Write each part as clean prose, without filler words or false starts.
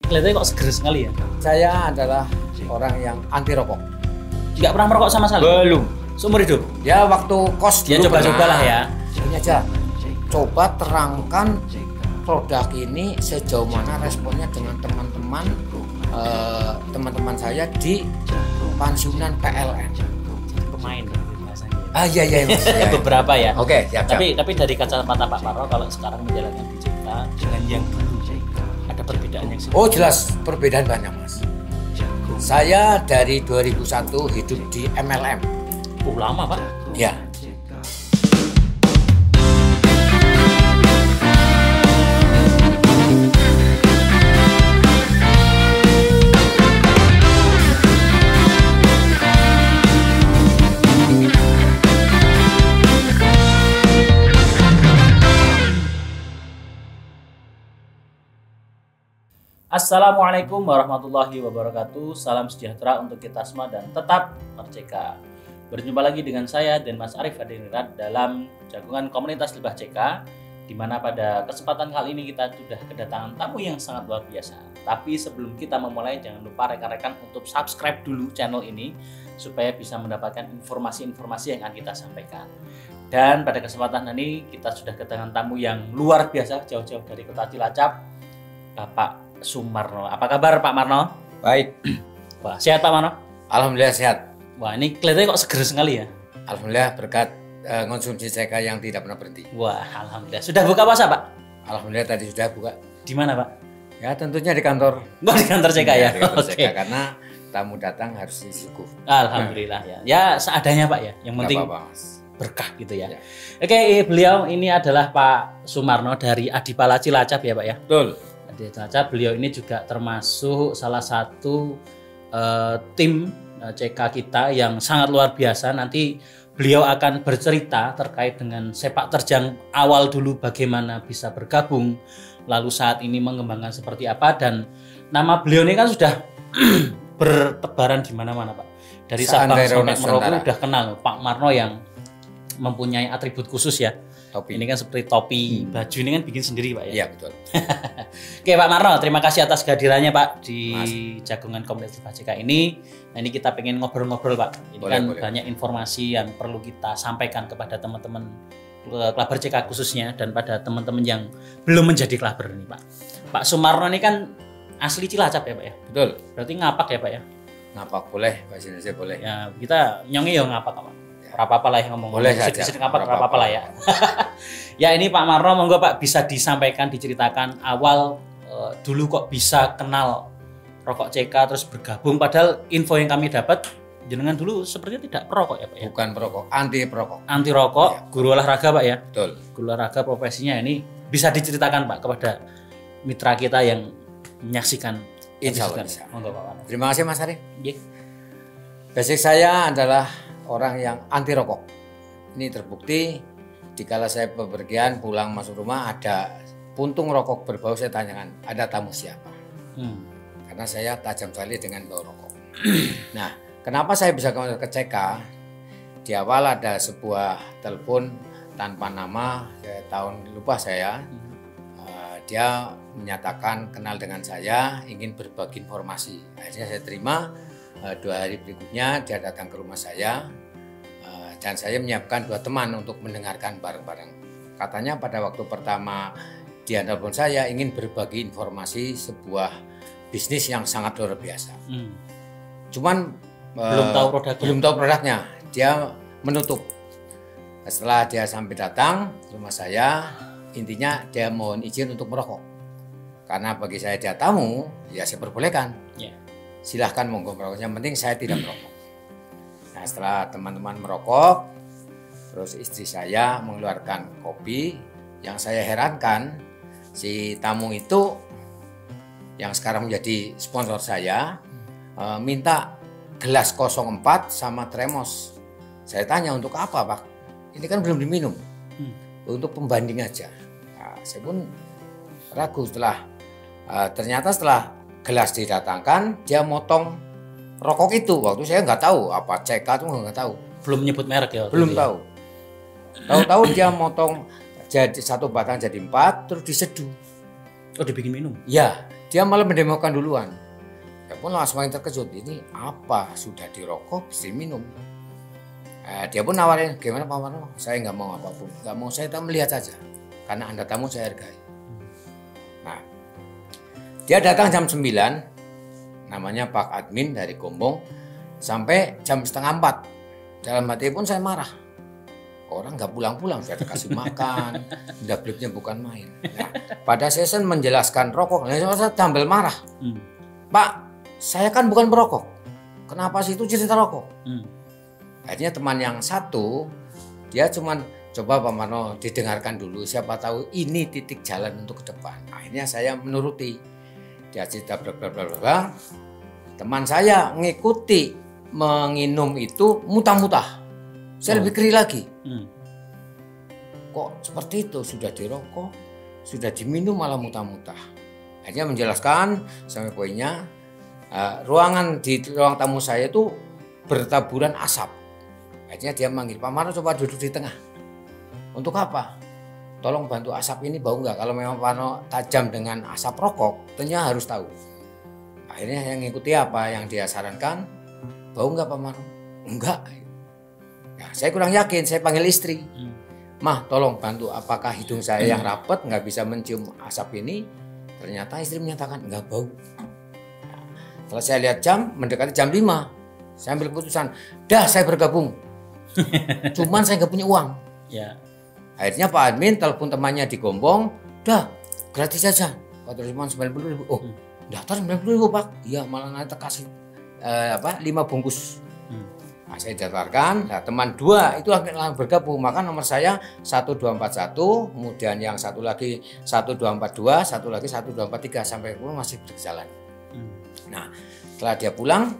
Kelihatannya kok seger sekali ya. Saya adalah orang yang anti rokok. Nggak pernah merokok sama sekali? Belum. Seumur hidup? Ya waktu kos Ya dulu coba-coba lah ya. Ini aja. Coba terangkan produk ini sejauh mana responnya dengan teman-teman saya di pensiunan PLN. Pemain rasanya. Ah iya Mas. Ya, Beberapa ya. Oke, siap. Tapi dari kacamata Pak Marno, kalau sekarang menjalankan BJK dengan yang dulu ada perbedaan yang signifikan. Oh jelas perbedaan banyak Mas. Saya dari 2001 hidup di MLM. Lama Pak. Ya. Assalamualaikum warahmatullahi wabarakatuh. Salam sejahtera untuk kita semua dan tetap merdeka. Berjumpa lagi dengan saya dan Mas Arif Adenirat dalam jagungan komunitas Lebah CK, di mana pada kesempatan kali ini kita sudah kedatangan tamu yang sangat luar biasa. Tapi sebelum kita memulai, jangan lupa rekan-rekan untuk subscribe dulu channel ini supaya bisa mendapatkan informasi-informasi yang akan kita sampaikan. Dan pada kesempatan ini kita sudah kedatangan tamu yang luar biasa, jauh-jauh dari kota Cilacap, Bapak Sumarno. Apa kabar Pak Marno? Baik. Wah, sehat Pak Marno? Alhamdulillah sehat. Wah, ini kelihatannya kok seger sekali ya. Alhamdulillah berkat konsumsi CK yang tidak pernah berhenti. Wah, alhamdulillah. Sudah buka puasa Pak? Alhamdulillah tadi sudah buka. Di mana Pak? Ya tentunya di kantor. Di kantor CK ya. Di kantor Oke. CK karena tamu datang harus disuguh. Alhamdulillah ya. Ya seadanya Pak ya. Yang penting Nggak apa-apa, Mas. berkah gitu ya. Ya. Oke, beliau ini adalah Pak Sumarno dari Adipala Cilacap ya Pak ya. Betul. Di Cilacap, beliau ini juga termasuk salah satu tim CK kita yang sangat luar biasa. Nanti beliau akan bercerita terkait dengan sepak terjang awal dulu bagaimana bisa bergabung, lalu saat ini mengembangkan seperti apa, dan nama beliau ini kan sudah bertebaran di mana-mana Pak. Dari Sabang sampai Merauke udah kenal Pak Marno yang mempunyai atribut khusus ya. Topi. Ini kan seperti topi, baju ini kan bikin sendiri Pak ya. Iya betul. Oke Pak Marno, terima kasih atas kehadirannya Pak di jagungan komunitas Lebah CK ini. Nah ini kita pengen ngobrol-ngobrol Pak. Ini boleh. Banyak informasi yang perlu kita sampaikan kepada teman-teman Klaber CK khususnya dan pada teman-teman yang belum menjadi Klaber ini Pak. Pak Sumarno ini kan asli Cilacap ya Pak ya. Betul. Berarti ngapak ya Pak ya. Ngapak boleh, bahasa Indonesia boleh. Ya kita nyongi ya ngapak Pak. Apa-apa lah yang ngomong. Boleh saja. Apa-apa lah ya. Ya ini Pak Marno, monggo Pak bisa disampaikan, diceritakan awal dulu kok bisa kenal rokok CK terus bergabung. Padahal info yang kami dapat jenengan dulu sepertinya tidak perokok ya Pak ya. Bukan perokok, anti perokok. Anti rokok, ya. Guru olahraga Pak ya. Betul. Guru olahraga profesinya ini bisa diceritakan Pak kepada mitra kita yang menyaksikan. Insya Allah bisa. Monggo Pak Marno. Terima kasih Mas Ari. Yeah. Basic saya adalah orang yang anti rokok. Ini terbukti dikala saya bepergian pulang masuk rumah ada puntung rokok berbau, saya tanyakan ada tamu siapa. Karena saya tajam sekali dengan bau rokok. Nah, kenapa saya bisa ke CK? Di awal ada sebuah telepon tanpa nama, lupa saya. Dia menyatakan kenal dengan saya, ingin berbagi informasi. Akhirnya saya terima. 2 hari berikutnya dia datang ke rumah saya dan saya menyiapkan 2 teman untuk mendengarkan bareng-bareng. Katanya pada waktu pertama dia telepon saya ingin berbagi informasi sebuah bisnis yang sangat luar biasa. Cuman belum tahu produknya. Dia menutup. Setelah dia sampai datang ke rumah saya, intinya dia mohon izin untuk merokok. Karena bagi saya dia tamu, ya saya perbolehkan. Yeah. Silahkan monggo merokok, yang penting saya tidak merokok. Nah setelah teman-teman merokok, terus istri saya mengeluarkan kopi. Yang saya herankan, si tamu itu yang sekarang menjadi sponsor saya minta gelas 04 sama termos. Saya tanya untuk apa Pak? Ini kan belum diminum, untuk pembanding aja. Nah, saya pun ragu ternyata setelah gelas didatangkan, dia motong rokok itu. Waktu saya nggak tahu apa CK itu, nggak tahu. Belum menyebut merek ya? Belum tahu. Tahu-tahu dia motong jadi 1 batang jadi 4, terus diseduh. Oh dibikin minum? Ya, Dia malah mendemokan duluan. Ya pun langsung semakin terkejut, ini apa sudah dirokok, mesti minum. Dia pun nawarin, gimana Pak Marno? Saya nggak mau apapun, nggak mau, saya melihat saja, karena Anda tamu saya hargai. Nah, dia datang jam 9, namanya Pak Admin dari Gombong, sampai jam setengah 4. Dalam hati pun saya marah. Orang nggak pulang-pulang, saya kasih makan, dableknya bukan main. Nah, pada session menjelaskan rokok, saya tampil marah. Pak, saya kan bukan perokok. Kenapa sih itu cerita rokok? Akhirnya teman yang satu, dia cuman coba Pak Marno didengarkan dulu, siapa tahu ini titik jalan untuk ke depan. Akhirnya saya menuruti. Dia cerita bla bla bla bla. Teman saya mengikuti menginum itu muntah-muntah. Saya lebih keri lagi. Kok seperti itu, sudah dirokok, sudah diminum malah muntah-muntah. Akhirnya menjelaskan sampai poinnya, ruangan di ruang tamu saya itu bertaburan asap. Akhirnya dia manggil, Pak Marno coba duduk di tengah. Untuk apa? Tolong bantu asap ini bau enggak? Kalau memang Pak Marno tajam dengan asap rokok, tentunya harus tahu. Akhirnya yang ngikuti apa yang dia sarankan, bau enggak Pak Marno? Enggak. Ya, saya kurang yakin, saya panggil istri. Mah, tolong bantu, apakah hidung saya yang rapat nggak bisa mencium asap ini? Ternyata istri menyatakan enggak bau. Nah, setelah saya lihat jam, mendekati jam 5, saya ambil keputusan, dah saya bergabung. Cuman saya nggak punya uang. Ya. Akhirnya Pak Admin telepon temannya di Gombong, dah gratis saja. Pak cuma 90.000. Oh, daftar 90.000 Pak. Iya, malah nanti kasih 5 bungkus. Nah, saya daftarkan. Nah, teman 2 itu akan bergabung. Maka nomor saya 1241, kemudian yang satu lagi 1242, satu lagi 1243 sampai pun masih berjalan. Nah, setelah dia pulang,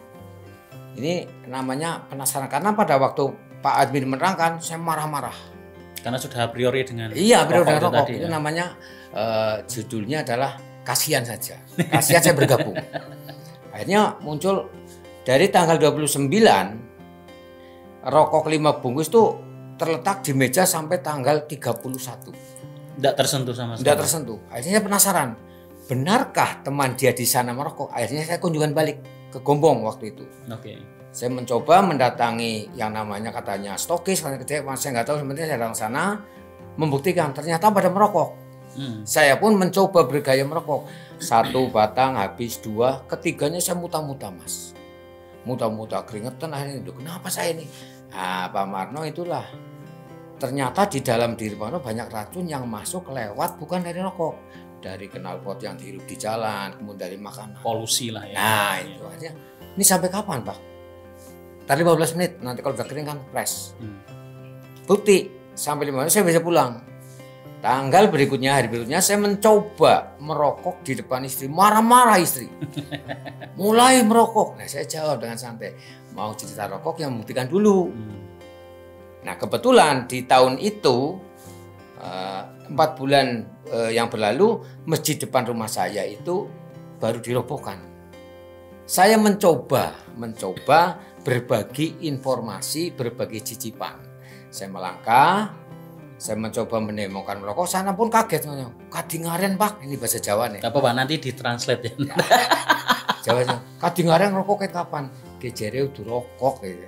ini namanya penasaran karena pada waktu Pak Admin menerangkan, saya marah-marah. Karena sudah a priori dengan Iya, priori dengan rokok. tadi, Itu ya? namanya judulnya adalah kasihan saja. Kasihan saya bergabung. Akhirnya muncul dari tanggal 29, rokok 5 bungkus itu terletak di meja sampai tanggal 31. Tidak tersentuh sama sekali. Tidak tersentuh. Akhirnya saya penasaran, benarkah teman dia di sana merokok? Akhirnya saya kunjungan balik ke Gombong waktu itu. Oke. Saya mencoba mendatangi yang namanya katanya stokis, saya nggak tahu, sebenarnya saya datang sana membuktikan ternyata pada merokok. Saya pun mencoba bergaya merokok. 1 batang habis 2, ketiganya saya muntah-muntah Mas. Muntah-muntah keringetan, akhirnya itu kenapa saya ini? Nah, Pak Marno itulah. Ternyata di dalam diri Pak Marno banyak racun yang masuk lewat bukan dari rokok, dari knalpot yang dihirup di jalan, kemudian dari makanan. Polusi lah ya. Nah, itu aja. Ini sampai kapan, Pak? Tadi 15 menit, nanti kalau udah kering kan fresh. Bukti, sampai 5 menit saya bisa pulang. Tanggal berikutnya, hari berikutnya saya mencoba merokok di depan istri, marah-marah istri. Mulai merokok. Nah, saya jawab dengan santai, mau cerita rokok yang membuktikan dulu. Nah, kebetulan di tahun itu 4 bulan yang berlalu, masjid depan rumah saya itu baru dirobohkan. Saya mencoba berbagi informasi, berbagi cicipan. Saya melangkah, saya mencoba mendemokan merokok, sana pun kaget. Kadingaren Pak, ini bahasa Jawa nih. Gak apa-apa, nanti ditranslate ya. Jawanya, kadingaren rokok kayak kapan? Kejere udah rokok gitu.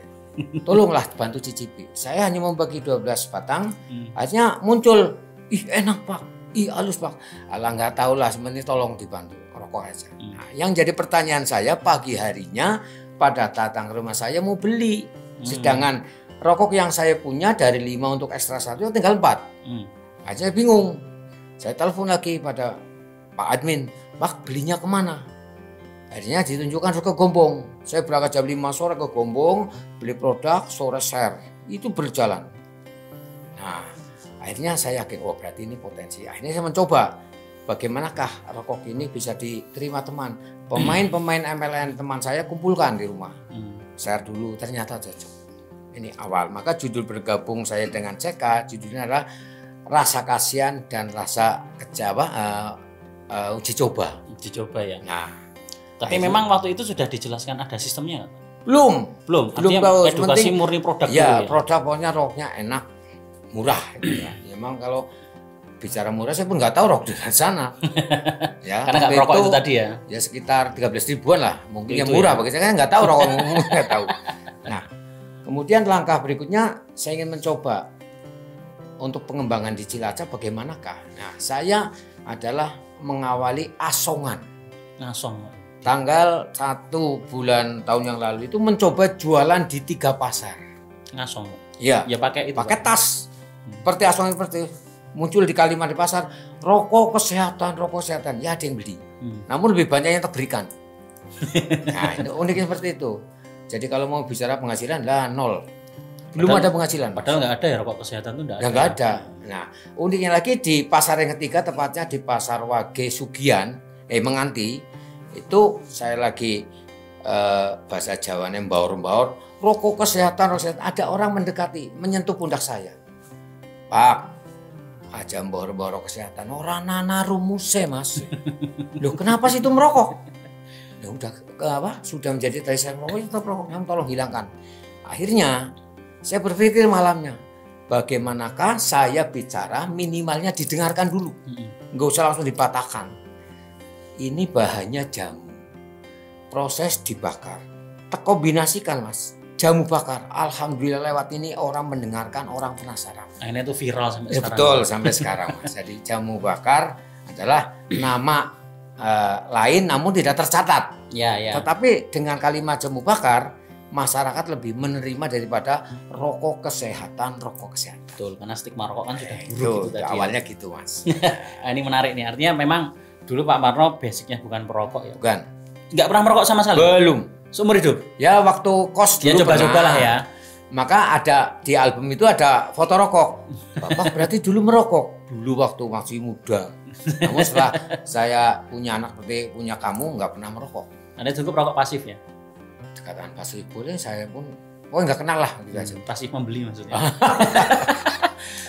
Tolonglah bantu cicipi. Saya hanya membagi 12 batang, akhirnya muncul, ih enak Pak, ih halus Pak. Alah nggak tahu lah, sebenarnya tolong dibantu, rokok aja. Nah, yang jadi pertanyaan saya pagi harinya, pada datang ke rumah saya mau beli, sedangkan rokok yang saya punya dari 5 untuk ekstra 1 tinggal 4. Akhirnya bingung. Saya telepon lagi pada Pak Admin, Pak belinya kemana? Akhirnya ditunjukkan ke Gombong. Saya berangkat jam 5 sore ke Gombong, beli produk, sore share. Itu berjalan. Nah, akhirnya saya yakin, oh berarti ini potensi. Akhirnya saya mencoba, bagaimanakah rokok ini bisa diterima teman. Pemain-pemain MLN teman saya kumpulkan di rumah. Share dulu, ternyata cocok. Ini awal. Maka judul bergabung saya dengan CK, judulnya adalah Rasa Kasihan dan Rasa Uji Coba. Uji coba ya. Nah, tapi memang waktu itu sudah dijelaskan ada sistemnya nggak? Belum Artinya edukasi murni produk ya, dulu ya. produk pokoknya rokoknya enak, murah gitu ya. Memang kalau bicara murah saya pun nggak tahu rokok di sana. Ya, Karena nggak merokok itu tadi ya. Ya sekitar 13 ribuan lah, mungkin yang Itu murah ya. bagi saya kan nggak tahu rokok nggak tahu. Nah, kemudian langkah berikutnya saya ingin mencoba untuk pengembangan di Cilacap bagaimanakah. Nah, saya adalah mengawali Asongan. Langsung. Tanggal 1 bulan tahun yang lalu itu mencoba jualan di 3 pasar. Ngasong. Ya, Ya pakai itu. pakai Pak. tas. Seperti Asongan seperti muncul di kalimat di pasar, rokok kesehatan. Ya ada yang beli. Namun lebih banyak yang terberikan. Nah, ini uniknya seperti itu. Jadi kalau mau bicara penghasilan lah nol. Belum Padahal- ada penghasilan. Padahal nggak ada ya rokok kesehatan itu nggak Ya ada. nggak ada. Nah, uniknya lagi di pasar yang ketiga, tepatnya di pasar Wage Sugian, Menganti, itu saya lagi bahasa Jawanya mbaur-mbaur, rokok kesehatan. Ada orang mendekati, menyentuh pundak saya. Pak, aja mbaur-mbaur rokok kesehatan. Orang nana rumuse mas. Loh kenapa sih itu merokok? Ya udah sudah menjadi tradisi merokok, tetap rokok, tolong hilangkan. Akhirnya saya berpikir malamnya, bagaimanakah saya bicara minimalnya didengarkan dulu, nggak usah langsung dipatahkan. Ini bahannya jamu, proses dibakar, terkombinasikan mas, jamu bakar. Alhamdulillah lewat ini orang mendengarkan, orang penasaran. Akhirnya itu viral sampai Ya, sekarang. betul sampai sekarang mas. Jadi jamu bakar adalah nama lain namun tidak tercatat. Ya, ya. Tetapi dengan kalimat jamu bakar, masyarakat lebih menerima daripada rokok kesehatan. Betul, karena stigma rokok kan sudah buruk Itu gitu tadi. Ya. awalnya gitu mas. Nah, ini menarik nih. Artinya memang dulu Pak Marno basicnya bukan perokok ya. Bukan. Nggak pernah merokok sama sekali. Belum. Seumur hidup. Ya waktu kos Ya dulu coba-coba pernah. lah ya. Maka ada di album itu ada foto rokok. Bapak berarti dulu merokok. Dulu waktu masih muda. Namun setelah saya punya anak seperti punya kamu nggak pernah merokok. Anda cukup rokok pasif ya. Dikatakan pasif boleh saya pun nggak kenal lah gitu aja. Pasif membeli maksudnya.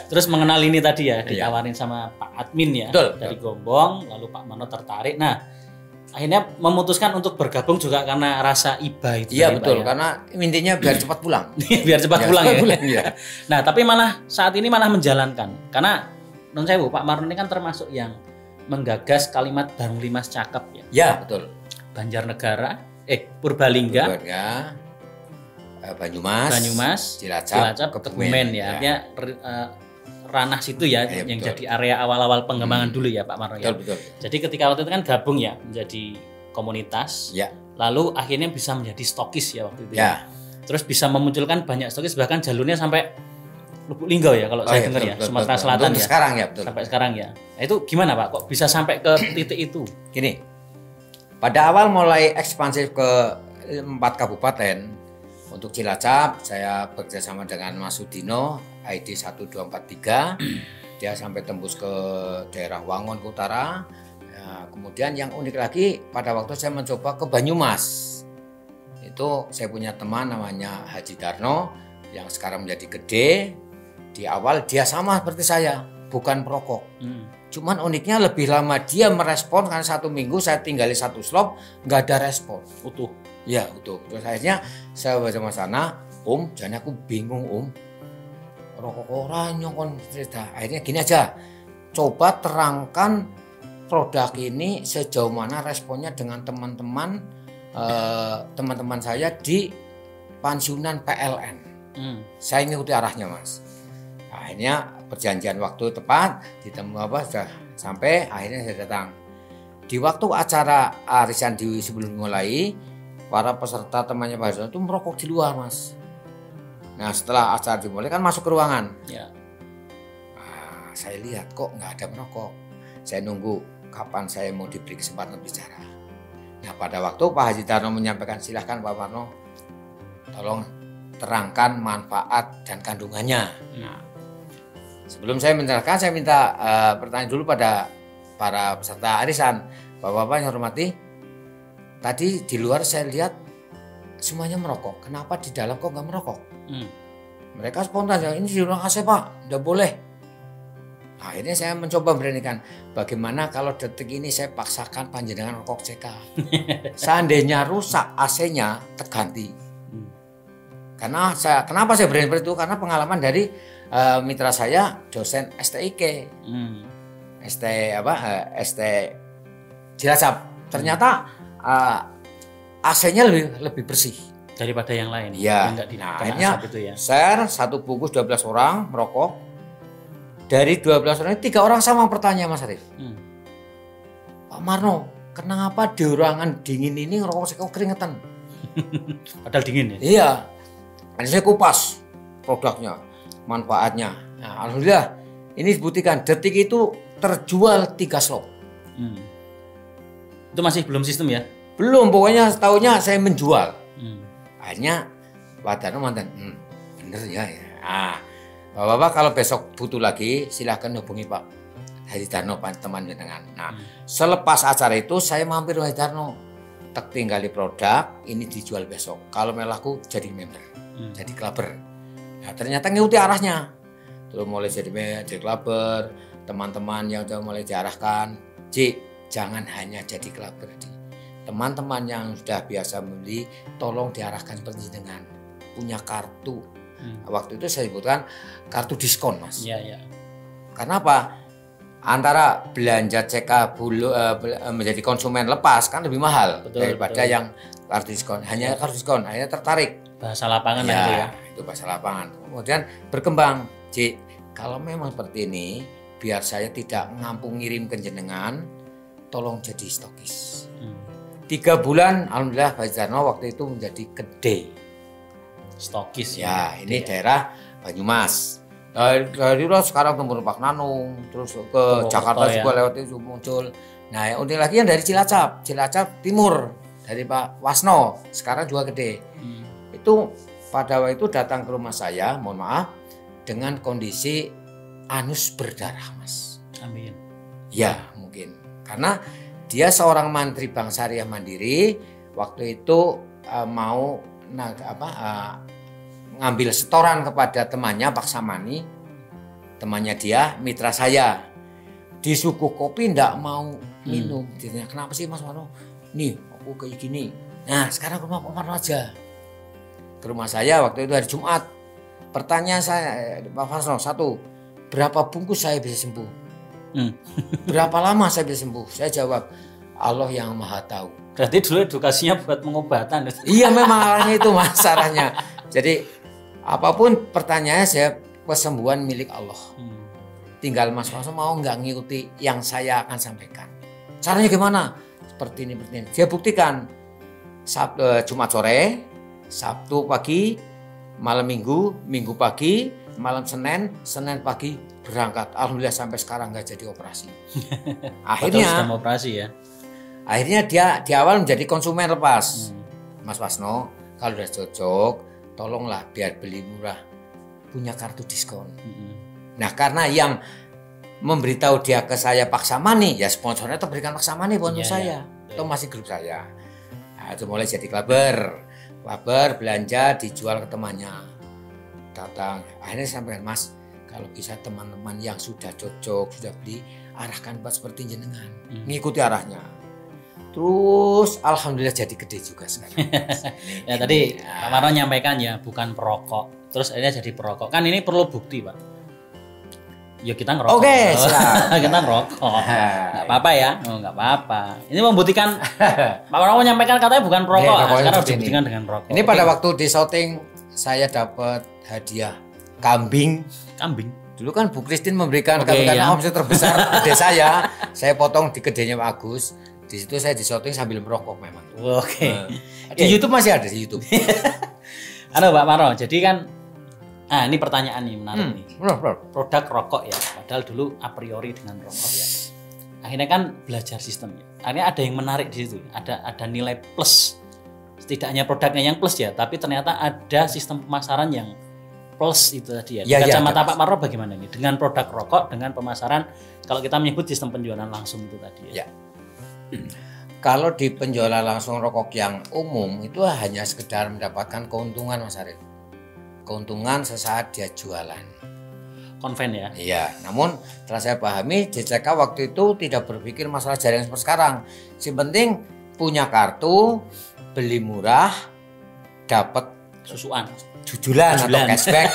Terus mengenal ini tadi ya, ditawarin sama Pak Admin ya. Betul, dari Gombong, lalu Pak Marno tertarik. Nah, akhirnya memutuskan untuk bergabung juga karena rasa iba itu. Iya tadi, betul, Pak, ya. karena intinya biar cepat pulang. Biar cepat pulang ya. Iya. Nah, tapi malah saat ini malah menjalankan. Karena non sewu Pak Marno ini kan termasuk yang menggagas kalimat Barung Limas Cakep ya. Ya betul. Banjarnegara, Purbalingga, Ya, Banyumas, Cilacap, Kebumen ya. Artinya ranah situ ya, Ya, yang betul. jadi area awal-awal pengembangan dulu ya Pak Marno ya. Betul. Jadi ketika waktu itu kan gabung ya menjadi komunitas. Ya. Lalu akhirnya bisa menjadi stokis ya waktu itu. Ya. Terus bisa memunculkan banyak stokis, bahkan jalurnya sampai Lubuk Linggau ya kalau saya dengar ya, Sumatera Selatan ya. Sekarang ya betul. Sampai sekarang ya. Nah, itu gimana Pak? Kok bisa sampai ke titik itu? Gini, pada awal mulai ekspansif ke 4 kabupaten. Untuk Cilacap, saya bekerjasama dengan Mas Sudino, ID 1243. Dia sampai tembus ke daerah Wangon ke utara. Ya, kemudian yang unik lagi, pada waktu saya mencoba ke Banyumas. Itu saya punya teman namanya Haji Darno, yang sekarang menjadi gede. Di awal dia sama seperti saya, bukan perokok. Cuman uniknya lebih lama dia merespon, karena 1 minggu saya tinggali 1 slop, nggak ada respon. Utuh. Ya utuh. Terus akhirnya saya bersama sana, jadi aku bingung rokok orang nyongkon cerita. Akhirnya gini aja, coba terangkan produk ini sejauh mana responnya dengan teman-teman saya di pensiunan PLN. Saya ngikuti arahnya mas. Akhirnya perjanjian waktu tepat, ditemu sudah sampai, akhirnya saya datang. Di waktu acara arisan sebelum mulai, para peserta temannya Pak Hasan itu merokok di luar mas. Nah setelah acara dimulai kan masuk ke ruangan. Ya. Nah, saya lihat kok nggak ada merokok. Saya nunggu kapan saya mau diberi kesempatan bicara. Nah pada waktu Pak Haji Tarno menyampaikan, silahkan Pak Marno, tolong terangkan manfaat dan kandungannya. Nah, sebelum saya menerangkan, saya minta pertanyaan dulu pada para peserta arisan. Bapak-bapak yang hormati, tadi di luar saya lihat semuanya merokok. Kenapa di dalam kok nggak merokok? Mereka spontan, ini di ruang AC Pak, nggak boleh. Akhirnya saya mencoba beranikan, bagaimana kalau detik ini saya paksakan panjenengan rokok CK. Seandainya rusak AC-nya, terganti. Karena kenapa saya berani seperti itu? Karena pengalaman dari mitra saya, dosen STIK. ST Cilacap. Ternyata AC-nya lebih bersih daripada yang lain. ya. Nah, akhirnya share satu bungkus 12 orang merokok. Dari 12 orang 3 orang sama bertanya Mas Arif. Pak Marno, kenapa di ruangan dingin ini ngerokok saya kok keringetan? Padahal dingin ya? Iya. Nanti saya kupas produknya, manfaatnya. Nah, alhamdulillah ini dibuktikan detik itu terjual 3 slot. Itu masih belum sistem ya? Belum, pokoknya setahunya saya menjual. Akhirnya Pak Darno mantan, bener ya. Nah, Bapak-bapak kalau besok butuh lagi silahkan hubungi Pak Hadi Darno, teman jenengan. Nah, selepas acara itu saya mampir Hadi Darno, tak tinggali produk ini dijual besok. Kalau melaku jadi member, jadi clubber. Nah, ternyata ngikuti arahnya. Terus mulai jadi clubber, teman-teman yang sudah mulai diarahkan, jangan hanya jadi clubber. Teman-teman yang sudah biasa membeli, tolong diarahkan penjenengan punya kartu. Waktu itu saya sebutkan kartu diskon, Mas. Iya. Karena apa? Antara belanja CK menjadi konsumen lepas kan lebih mahal daripada yang kartu diskon. Hanya kartu diskon, akhirnya tertarik. Bahasa lapangan ya, itu ya. Itu bahasa lapangan. Kemudian berkembang, kalau memang seperti ini, biar saya tidak ngampung ngirim ke jenengan, tolong jadi stokis. 3 bulan, alhamdulillah Pak Darno waktu itu menjadi gede. Stokis ya. Ini daerah Banyumas. Dari sekarang temurun Pak Nanung, terus ke Jakarta juga lewat itu muncul. Nah, yang unik lagi yang dari Cilacap Timur dari Pak Wasno, sekarang juga gede. Itu pada waktu itu datang ke rumah saya, mohon maaf, dengan kondisi anus berdarah, Mas. Amin. Ya, mungkin karena dia seorang mantri Bank Syariah Mandiri, waktu itu mau ngambil setoran kepada temannya Pak Samani, temannya dia, mitra saya. Disuguh kopi ndak mau minum. Ditanya, kenapa sih Mas Marno? Nih, aku kayak gini. Nah, sekarang ke rumah Pak Marno aja. Ke rumah saya waktu itu hari Jumat. Pertanyaan saya, Pak Marno, 1, berapa bungkus saya bisa sembuh? Berapa lama saya bisa sembuh? Saya jawab, Allah yang Maha Tahu. Berarti dulu edukasinya buat pengobatan. Iya, memang arahnya itu Mas, arahnya. Jadi apapun pertanyaannya, saya kesembuhan milik Allah. Tinggal Mas Marno mau nggak ngikuti yang saya akan sampaikan. Caranya gimana? Seperti ini. Dia buktikan. Jumat sore, Sabtu pagi, malam Minggu pagi, malam Senin pagi berangkat. Alhamdulillah sampai sekarang nggak jadi operasi. Akhirnya sudah operasi ya. Akhirnya dia di awal menjadi konsumen lepas. Mas Wasno, kalau udah cocok, tolonglah biar beli murah, punya kartu diskon. Nah, karena yang memberitahu dia ke saya Pak Samani, ya sponsornya itu berikan Pak Samani bonus saya. Itu masih grup saya. Nah, itu mulai jadi clubber belanja dijual ke temannya. Datang, akhirnya sampaikan, Mas, kalau bisa teman-teman yang sudah cocok, sudah beli, arahkan buat seperti jenengan. Ngikuti arahnya. Terus alhamdulillah jadi gede juga sekarang. Ya tadi Pak Marno nyampaikan ya bukan perokok. Terus akhirnya jadi perokok. Kan ini perlu bukti, Pak. Ya kita ngerokok. Oke, siap. Kita ngerokok. Enggak apa-apa ya. Oh, enggak apa-apa. Ini membuktikan Pak Marno menyampaikan katanya bukan perokok. Sekarang dibuktikan dengan rokok. Ini pada waktu di shooting saya dapat hadiah kambing. Dulu kan Bu Christine memberikan kambing omset terbesar gede saya. Saya potong di gedenya Pak Agus. Di situ saya di shooting sambil merokok memang. Di YouTube masih ada di YouTube. Halo Pak Marno, jadi kan ini pertanyaan nih menarik nih. Produk rokok ya, padahal dulu a priori dengan rokok ya. Akhirnya kan belajar sistem ya. Akhirnya ada yang menarik di situ. Ada nilai plus. Tidak hanya produknya yang plus ya, tapi ternyata ada sistem pemasaran yang plus itu tadi ya. Di kacamata Pak Marno bagaimana ini dengan produk rokok dengan pemasaran kalau kita menyebut sistem penjualan langsung itu tadi ya. Kalau di penjualan langsung rokok yang umum itu hanya sekedar mendapatkan keuntungan, Mas Arif. Keuntungan sesaat dia jualan. Konven ya? Iya, namun setelah saya pahami, JCK waktu itu tidak berpikir masalah jaringan seperti sekarang. Si penting punya kartu, beli murah, dapat susuan, jujulan atau cashback,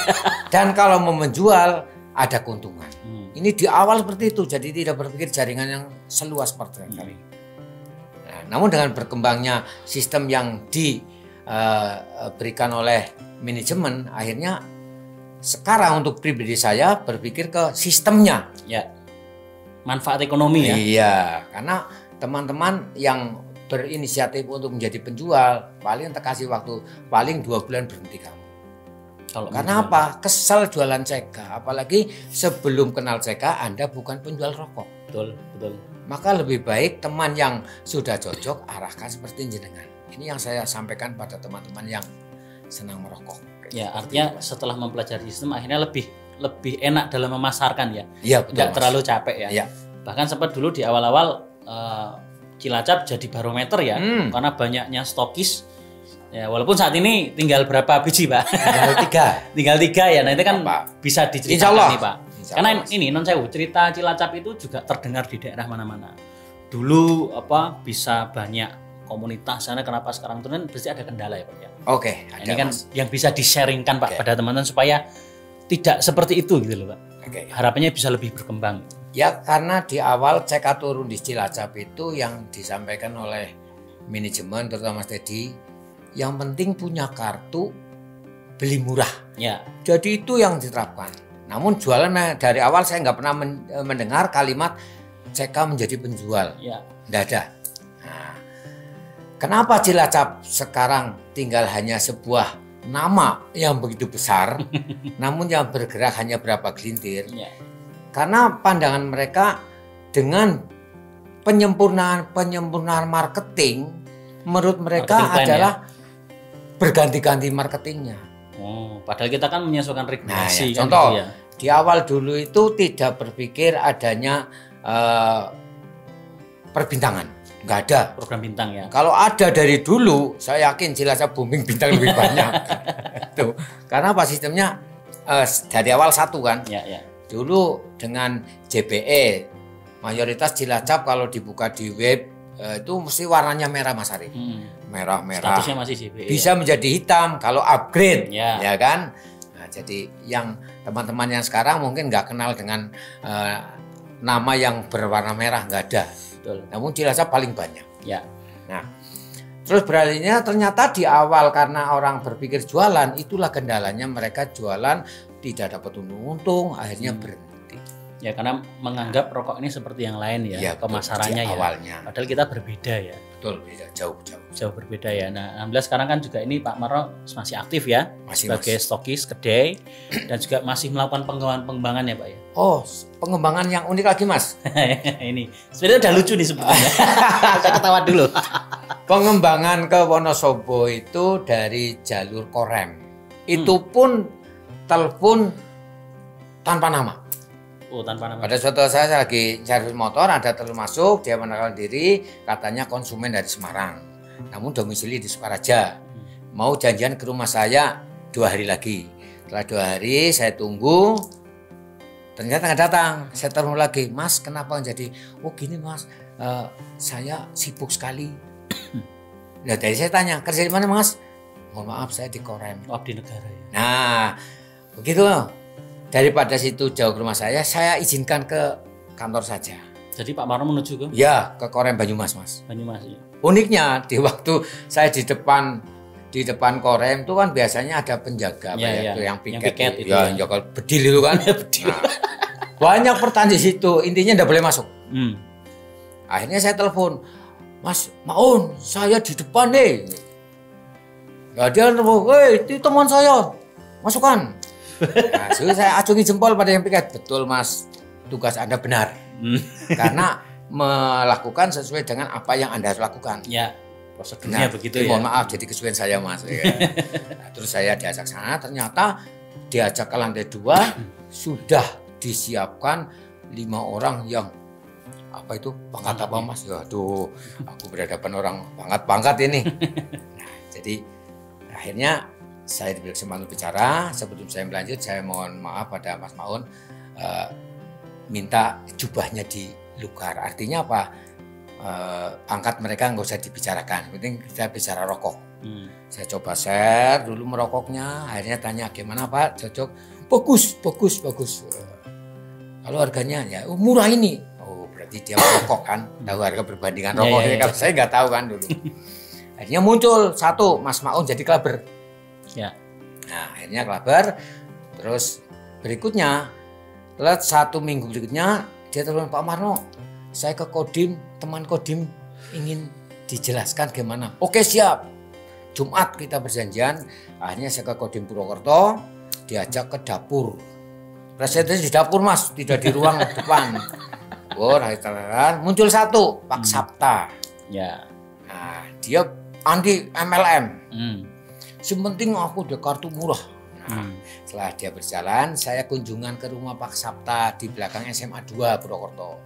dan kalau mau menjual ada keuntungan. Ini di awal seperti itu, jadi tidak berpikir jaringan yang seluas seperti kami. Nah, namun dengan berkembangnya sistem yang diberikan oleh manajemen, akhirnya sekarang untuk pribadi saya berpikir ke sistemnya. Ya, manfaat ekonomi ya. Iya, karena teman-teman yang berinisiatif untuk menjadi penjual paling kasih waktu paling 2 bulan berhenti kamu. Karena apa? Kesel jualan CK, apalagi sebelum kenal CK Anda bukan penjual rokok. Betul, betul. Maka lebih baik teman yang sudah cocok arahkan seperti jenengan. Ini yang saya sampaikan pada teman-teman yang senang merokok. Ya, artinya setelah mempelajari sistem akhirnya lebih enak dalam memasarkan ya. Iya, betul. Tidak terlalu capek ya. Iya. Bahkan sempat dulu di awal-awal Cilacap jadi barometer ya, karena banyaknya stokis. Ya, walaupun saat ini tinggal berapa biji, Pak? Tinggal 3 ya. Nah, itu kan bisa diceritakan nih, Pak. Karena ini non sewu, cerita Cilacap itu juga terdengar di daerah mana-mana. Dulu bisa banyak komunitas sana, kenapa sekarang itu kan pasti ada kendala ya, Pak ya. Oke, ini kan yang bisa di-sharingkan Pak pada teman-teman supaya tidak seperti itu gitu loh, Pak. Harapannya bisa lebih berkembang. Ya, karena di awal CK turun di Cilacap itu yang disampaikan oleh manajemen terutama Mas Teddy, yang penting punya kartu beli murah. Ya. Jadi itu yang diterapkan. Namun jualan dari awal saya nggak pernah mendengar kalimat CK menjadi penjual. Ya. Nggak ada. Nah, kenapa Cilacap sekarang tinggal hanya sebuah nama yang begitu besar, namun yang bergerak hanya berapa gelintir? Ya. Karena pandangan mereka dengan penyempurnaan marketing, menurut mereka adalah berganti-ganti marketingnya. Oh, padahal kita kan menyesuaikan regulasi. Nah, ya, contoh gitu ya. Di awal dulu itu tidak berpikir adanya perbintangan, nggak ada program bintang ya. Kalau ada dari dulu, saya yakin Cilacap booming bintang lebih banyak. Tuh, karena apa sistemnya dari awal satu kan. Ya, ya. Dulu dengan JBE mayoritas Cilacap kalau dibuka di web itu mesti warnanya merah Mas Arif. Merah-merah. Statusnya masih JBE. Bisa menjadi hitam kalau upgrade, ya kan? Nah, jadi yang teman-teman yang sekarang mungkin nggak kenal dengan nama yang berwarna merah, nggak ada. Betul. Namun Cilacap paling banyak. Ya. Nah, terus beralihnya ternyata di awal karena orang berpikir jualan, itulah kendalanya mereka jualan tidak dapat untung, akhirnya berhenti. Ya, karena menganggap rokok ini seperti yang lain ya, pemasarannya ya. Awalnya. Padahal kita berbeda ya. Betul, beda, jauh berbeda ya. Nah, alhamdulillah sekarang kan juga ini Pak Marno masih aktif ya, sebagai stokis kedai dan juga masih melakukan pengembangan ya Pak ya. Oh, pengembangan yang unik lagi Mas. Ini sebenarnya udah lucu nih sebetulnya. Saya ketawa dulu. Pengembangan ke Wonosobo itu dari jalur Korem. Itu pun telepon tanpa nama. Oh, tanpa nama. Pada suatu saat saya lagi servis motor, ada telepon masuk, dia mengenalkan diri, katanya konsumen dari Semarang, namun domisili di Sukaraja. Mau janjian ke rumah saya 2 hari lagi. Setelah 2 hari saya tunggu, ternyata nggak datang. Saya telepon lagi, Mas kenapa jadi? Oh gini Mas, saya sibuk sekali. Nah dari saya tanya, kerja di mana Mas? Mohon maaf saya di Korem. Abdi negara ya. Nah begitu. Daripada situ jauh ke rumah saya izinkan ke kantor saja. Jadi Pak Marno menuju ke? Ya, ke Korem Banyumas, Mas. Banyumas ya. Uniknya di waktu saya di depan Korem itu kan biasanya ada penjaga itu yang piket itu, yang jaga bedil itu kan. Bedil. Nah, banyak pertanyaan di situ, intinya enggak boleh masuk. Akhirnya saya telepon, Mas Maun, saya di depan nih. Nah, dia telepon, itu teman saya, masukkan. Nah, saya acungi jempol pada yang piket. Betul Mas, tugas Anda benar. Karena melakukan sesuai dengan apa yang Anda harus lakukan. Ya, prosedurnya begitu ya. Mohon maaf jadi kesuwen saya Mas. Ya. Nah, terus saya diajak sana, ternyata diajak ke lantai 2 sudah disiapkan 5 orang yang apa itu pangkat apa Mas? Ya, aduh, aku berhadapan orang pangkat ini. Nah, jadi akhirnya saya diberi kesempatan bicara. Sebelum saya berlanjut, saya mohon maaf pada Mas Maun, minta jubahnya dilukar. Artinya apa? Pangkat mereka nggak usah dibicarakan. Penting kita bicara rokok. Saya coba share dulu merokoknya. Akhirnya tanya gimana Pak, cocok? Bagus. Kalau harganya ya murah ini. Oh berarti dia merokok kan, tahu harga perbandingan rokoknya. Kalau saya nggak tahu kan dulu. Akhirnya muncul satu Mas Maun jadi klaber. Ya. Nah akhirnya klaber. Terus berikutnya, setelah 1 minggu berikutnya dia telepon Pak Marno, saya ke Kodim, teman Kodim ingin dijelaskan gimana. Oke siap. Jumat kita berjanjian. Akhirnya saya ke Kodim Purwokerto, diajak ke dapur. Presiden di dapur Mas, tidak di ruang depan. Oh, muncul satu Pak Sapta. Ya. Nah, dia anti MLM. Sementing aku udah kartu murah. Nah, setelah dia berjalan, saya kunjungan ke rumah Pak Sapta di belakang SMA 2 Purwokerto.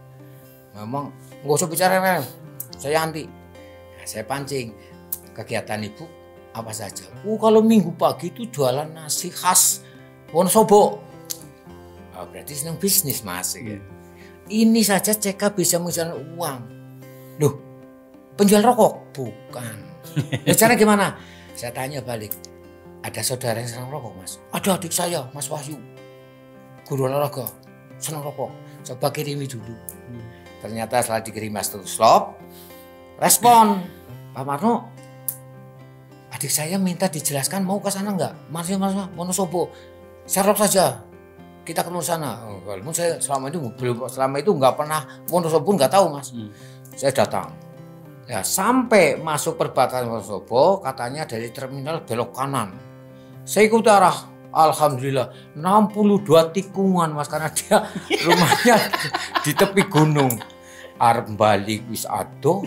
Memang nggak usah bicara MLM, saya anti. Nah, saya pancing kegiatan ibu apa saja. Kalau minggu pagi itu jualan nasi khas Wonosobo. Oh, berarti senang bisnis Mas. Ini saja CK bisa menghasilkan uang. Loh, penjual rokok? Bukan. Caranya gimana? Saya tanya balik. Ada saudara yang senang rokok Mas? Ada adik saya, Mas Wahyu. Guru olahraga, senang rokok. Coba kirimi dulu. Ternyata setelah dikirim Mas Slop, respon. Pak Marno, adik saya minta dijelaskan mau ke sana enggak? Mas Wonosobo. Serap saja. Kita ketemu sana. Walaupun saya selama itu nggak pernah Wonosobo, nggak tahu Mas. Saya datang. Ya sampai masuk perbatasan Wonosobo, katanya dari terminal belok kanan. Saya ikut arah. Alhamdulillah 62 tikungan Mas, karena dia rumahnya di tepi gunung. Arep balik wis ado.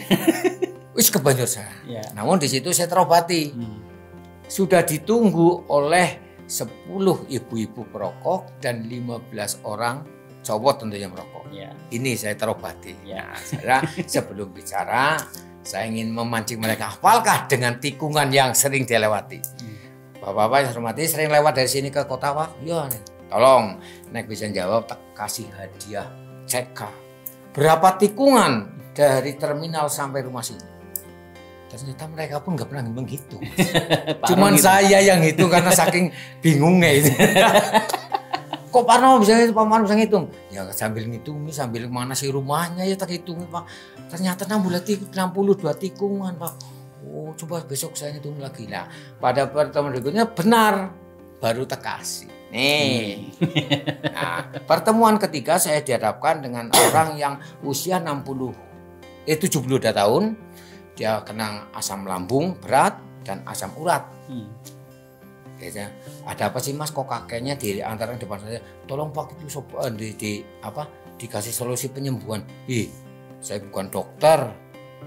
Wis kebanjur saya. Ya. Namun di situ saya terobati. Sudah ditunggu oleh 10 ibu-ibu perokok dan 15 orang cowok tentunya merokok. Ya. Ini saya terobati. Ya. Nah, sebelum bicara, saya ingin memancing mereka. Apakah dengan tikungan yang sering dilewati? Bapak-bapak yang hormati, sering lewat dari sini ke Kota Wak? Ya, tolong, Nek bisa jawab, tak kasih hadiah CK. Berapa tikungan dari terminal sampai rumah sini? Ternyata mereka pun nggak pernah menghitung. Cuman gitu. Saya yang hitung karena saking bingungnya itu. Kok Parno bisa ngitung, Pak Marno bisa ngitung? Ya sambil ngitung, sambil mana sih rumahnya ya tak hitung Pak. Ternyata 62 tikungan Pak. Oh coba besok saya ngitung lagi. Nah pada pertemuan berikutnya benar, baru tak kasih. Nih. Nah pertemuan ketiga saya dihadapkan dengan orang yang usia 72 tahun. Dia kena asam lambung berat dan asam urat. Gitu. Ada apa sih Mas kok kakeknya di antara depan saya? Tolong Pak itu dikasih solusi penyembuhan. Saya bukan dokter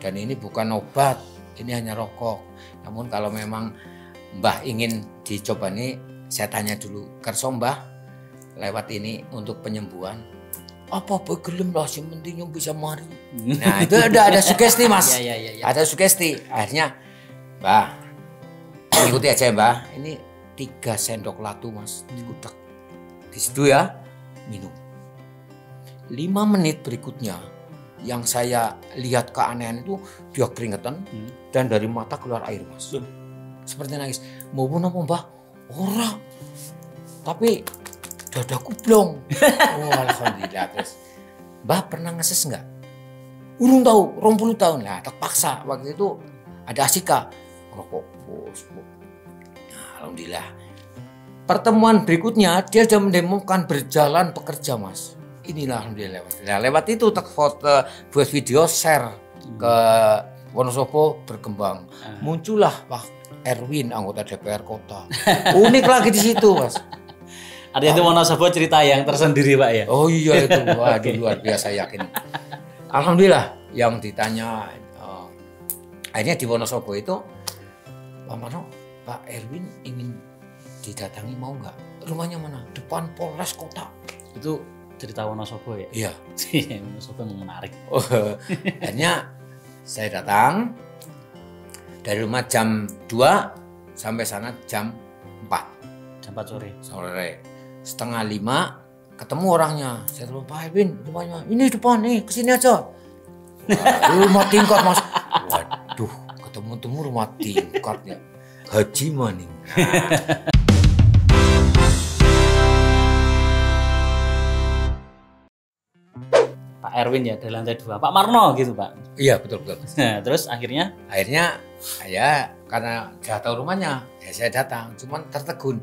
dan ini bukan obat, ini hanya rokok. Namun kalau memang Mbah ingin dicoba nih, saya tanya dulu, kerso Mbah lewat ini untuk penyembuhan. Apa gelem lah sih penting yang bisa mari. Nah itu ada sugesti Mas. Ya. Ada sugesti. Akhirnya Mbah ikuti aja Mbah. Ini 3 sendok latu Mas dikudak di situ ya, minum. 5 menit berikutnya yang saya lihat keanehan itu dia keringetan dan dari mata keluar air Mas. Seperti nangis. Mau apa Mbah? Ora. Tapi dadaku blong. Oh alhamdulillah. Terus Mbah pernah ngeses enggak? Urung tahu, 20 tahun lah. Terpaksa waktu itu ada asika rokok. Nah, alhamdulillah. Pertemuan berikutnya dia sudah mendemokan berjalan pekerja Mas. Inilah alhamdulillah. Nah, lewat itu tak foto buat video share ke Wonosobo berkembang. Muncullah Pak Erwin anggota DPR kota. Unik lagi di situ Mas. Artinya itu Wonosobo cerita yang tersendiri Pak ya? Oh iya itu, waduh luar biasa yakin. Alhamdulillah yang ditanya akhirnya di Wonosobo itu, Pak Marno, Pak Erwin ingin didatangi mau nggak? Rumahnya mana? Depan Polres Kota. Itu cerita Wonosobo ya? Iya. Wonosobo memang menarik. Akhirnya saya datang dari rumah jam 2 sampai sana jam 4. Jam 4 sore. Sore. 4:30 ketemu orangnya. Saya telepon Pak Erwin rumahnya. Ini depan nih, kesini aja. Rumah tingkat Mas. Waduh, ketemu rumah tingkat ya. Haji maning. Pak Erwin ya, dari lantai 2. Pak Marno gitu Pak. Iya, betul. Nah, terus akhirnya Ya karena sudah tahu rumahnya, ya saya datang. Cuman tertegun,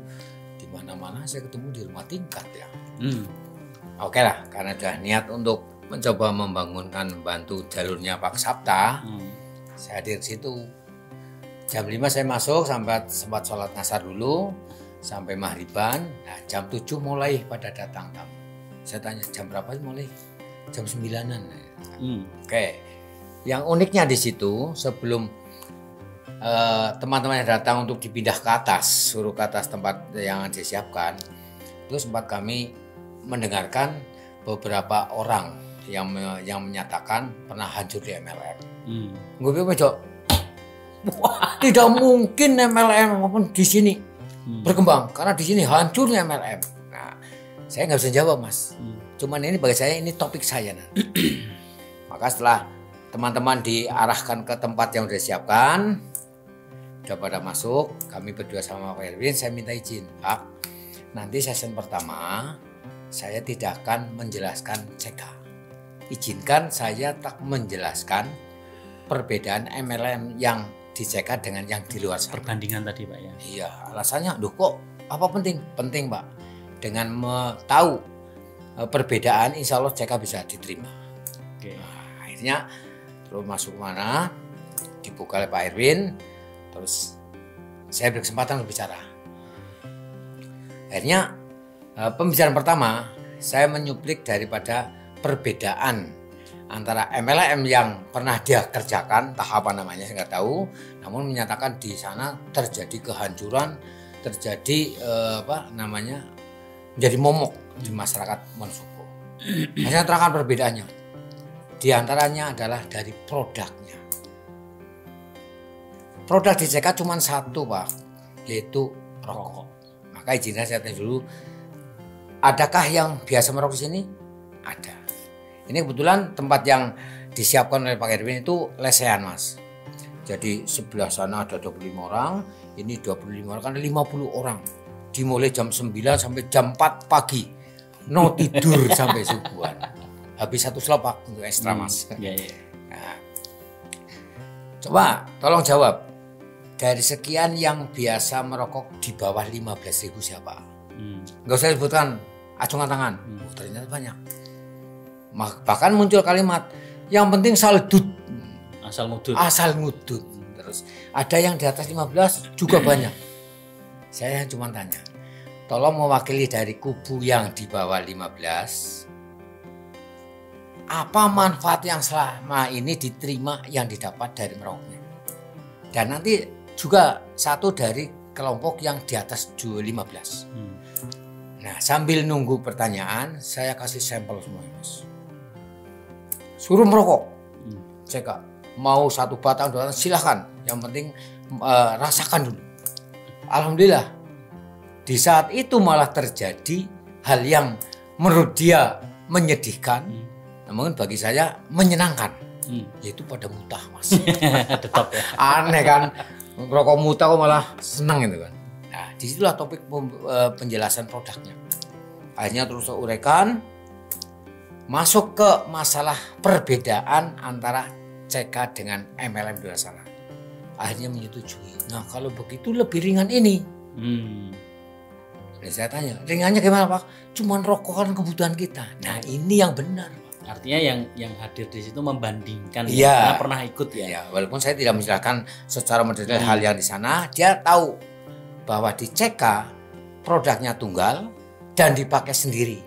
di mana-mana saya ketemu di rumah tingkat ya. Oke lah, karena sudah niat untuk mencoba bantu jalurnya Pak Sabta, saya hadir di situ. Jam 5 saya masuk, sampai sempat sholat ngasar dulu, sampai maghriban. Nah, jam 7 mulai pada datang tamu. Saya tanya, jam berapa mulai? Jam 9-an. Oke. Yang uniknya di situ, sebelum teman-teman yang datang untuk dipindah ke atas, suruh ke atas tempat yang disiapkan, itu sempat kami mendengarkan beberapa orang yang menyatakan pernah hancur di MLM. Gue bilang, tidak mungkin MLM maupun di sini berkembang karena di sini hancurnya MLM. Nah, saya nggak bisa jawab Mas. Cuman ini bagi saya ini topik saya nanti. Maka setelah teman-teman diarahkan ke tempat yang sudah disiapkan, sudah pada masuk, kami berdua sama Pak Erwin, saya minta izin, Pak, nanti session pertama saya tidak akan menjelaskan CK. Izinkan saya tak menjelaskan perbedaan MLM yang di CK dengan yang di luar sana. Perbandingan tadi Pak ya? Iya, alasannya, kok apa penting? Penting Pak, dengan tahu perbedaan insya Allah CK bisa diterima. Nah, akhirnya terus masuk mana, dibuka oleh Pak Erwin, terus saya berkesempatan berbicara. Akhirnya pembicaraan pertama saya menyuplik daripada perbedaan antara MLM yang pernah dia kerjakan, tahapan namanya saya nggak tahu, namun menyatakan di sana terjadi kehancuran, terjadi menjadi momok di masyarakat Wonosobo. Saya terangkan perbedaannya. Di antaranya adalah dari produknya. Produk di CK cuma satu Pak, yaitu rokok. Maka izinkan saya tanya dulu, adakah yang biasa merokok di sini? Ada. Ini kebetulan tempat yang disiapkan oleh Pak Erwin itu lesehan Mas. Jadi sebelah sana ada 25 orang, ini 25 orang, kan 50 orang. Dimulai jam 9 sampai jam 4 pagi. No tidur sampai subuhan. Habis satu selopak untuk ekstra Mas. Nah, coba tolong jawab. Dari sekian yang biasa merokok di bawah 15.000 siapa? Nggak usah sebutkan acungan tangan. Ternyata banyak. Bahkan muncul kalimat yang penting saldut. Asal ngudut. Terus ada yang di atas 15 juga banyak. Saya cuma tanya, tolong mewakili dari kubu yang di bawah 15, apa manfaat yang selama ini diterima yang didapat dari merokoknya? Dan nanti juga satu dari kelompok yang di atas 15. Nah, sambil nunggu pertanyaan, saya kasih sampel semua Mas. Suruh merokok. Cek, mau 1 batang 2 batang silahkan. Yang penting rasakan dulu. Alhamdulillah di saat itu malah terjadi hal yang menurut dia menyedihkan, namun bagi saya menyenangkan, yaitu pada mutah Mas. Tetap ya. Aneh kan, rokok mutah kok malah senang gitu kan. Nah, disitulah topik penjelasan produknya. Akhirnya terus saya uraikan, masuk ke masalah perbedaan antara CK dengan MLM di luar sana. Akhirnya menyetujui. Nah, kalau begitu lebih ringan ini. Jadi saya tanya, ringannya gimana Pak? Cuman rokok kan kebutuhan kita. Nah, ini yang benar Pak. Artinya yang hadir di situ membandingkan, ya, karena pernah ikut ya. Ya, walaupun saya tidak menjelaskan secara mendetail hal yang di sana, dia tahu bahwa di CK produknya tunggal dan dipakai sendiri.